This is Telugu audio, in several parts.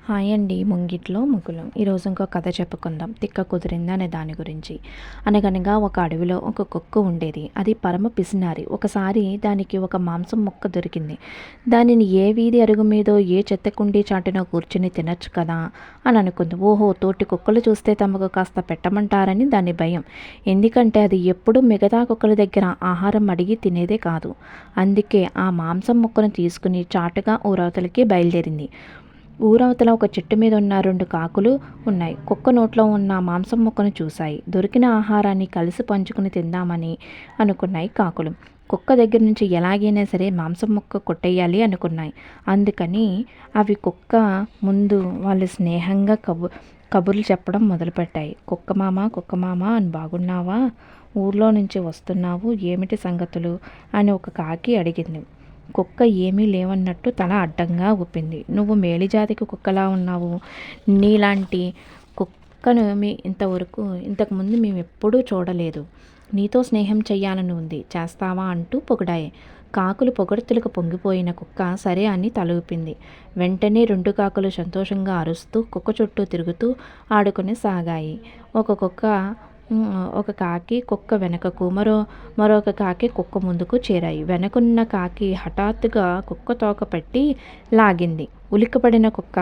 హాయ్ అండి. ముంగిట్లో ముగ్గులు. ఈరోజు ఇంకో కథ చెప్పుకుందాం. తిక్క కుదిరింది అనే దాని గురించి. అనగనగా ఒక అడవిలో ఒక కుక్క ఉండేది. అది పరమ పిసినారి. ఒకసారి దానికి ఒక మాంసం ముక్క దొరికింది. దానిని ఏ వీధి అరుగు మీదో ఏ చెత్త కుండీ చాటునో కూర్చుని తినొచ్చు కదా అని అనుకుంది. ఓహో, తోటి కుక్కలు చూస్తే తమకు కాస్త పెట్టమంటారని దాని భయం. ఎందుకంటే అది ఎప్పుడూ మిగతా కుక్కల దగ్గర ఆహారం అడిగి తినేదే కాదు. అందుకే ఆ మాంసం ముక్కను తీసుకుని చాటుగా ఊరవతలకి బయలుదేరింది. ఊరవతల ఒక చెట్టు మీద ఉన్న 2 కాకులు ఉన్నాయి. కుక్క నోట్లో ఉన్న మాంసం ముక్కను చూశాయి. దొరికిన ఆహారాన్ని కలిసి పంచుకుని తిందామని అనుకున్నాయి కాకులు. కుక్క దగ్గర నుంచి ఎలాగైనా సరే మాంసం ముక్క కొట్టేయాలి అనుకున్నాయి. అందుకని అవి కుక్క ముందు వాళ్ళు స్నేహంగా కబుర్లు చెప్పడం మొదలుపెట్టాయి. కుక్క మామ అని బాగున్నావా? ఊర్లో నుంచి వస్తున్నావు, ఏమిటి సంగతులు అని ఒక కాకి అడిగింది. కుక్క ఏమీ లేవన్నట్టు తల అడ్డంగా ఊపింది. నువ్వు మేలిజాతికి కుక్కలా ఉన్నావు. నీలాంటి కుక్కను ఇంతకుముందు మేమెప్పుడూ చూడలేదు. నీతో స్నేహం చెయ్యాలని ఉంది, చేస్తావా అంటూ పొగిడాయి. కాకులు పొగడ్తలకు పొంగిపోయిన కుక్క సరే అని తల ఊపింది. వెంటనే 2 కాకులు సంతోషంగా అరుస్తూ కుక్క చుట్టూ తిరుగుతూ ఆడుకుని సాగాయి. ఒక కాకి కుక్క వెనకకు, మరొక కాకి కుక్క ముందుకు చేరాయి. వెనకున్న కాకి హఠాత్తుగా కుక్క తోక పెట్టి లాగింది. ఉలిక్కిపడిన కుక్క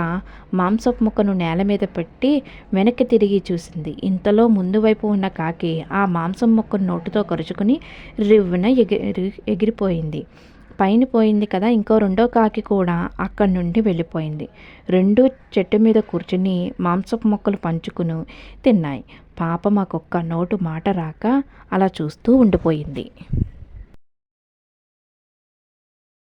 మాంసపు ముక్కను నేల మీద పెట్టి వెనక్కి తిరిగి చూసింది. ఇంతలో ముందు వైపు ఉన్న కాకి ఆ మాంసం ముక్కను నోటితో కరుచుకుని రివ్వున ఎగిరిపోయింది. పైన పోయింది కదా, ఇంకో 2వ కాకి కూడా అక్కడి నుండి వెళ్ళిపోయింది. 2 చెట్టు మీద కూర్చుని మాంసపు ముక్కలు పంచుకుని తిన్నాయి. పాపం ఆ కుక్క నోటు మాట రాక అలా చూస్తూ ఉండిపోయింది.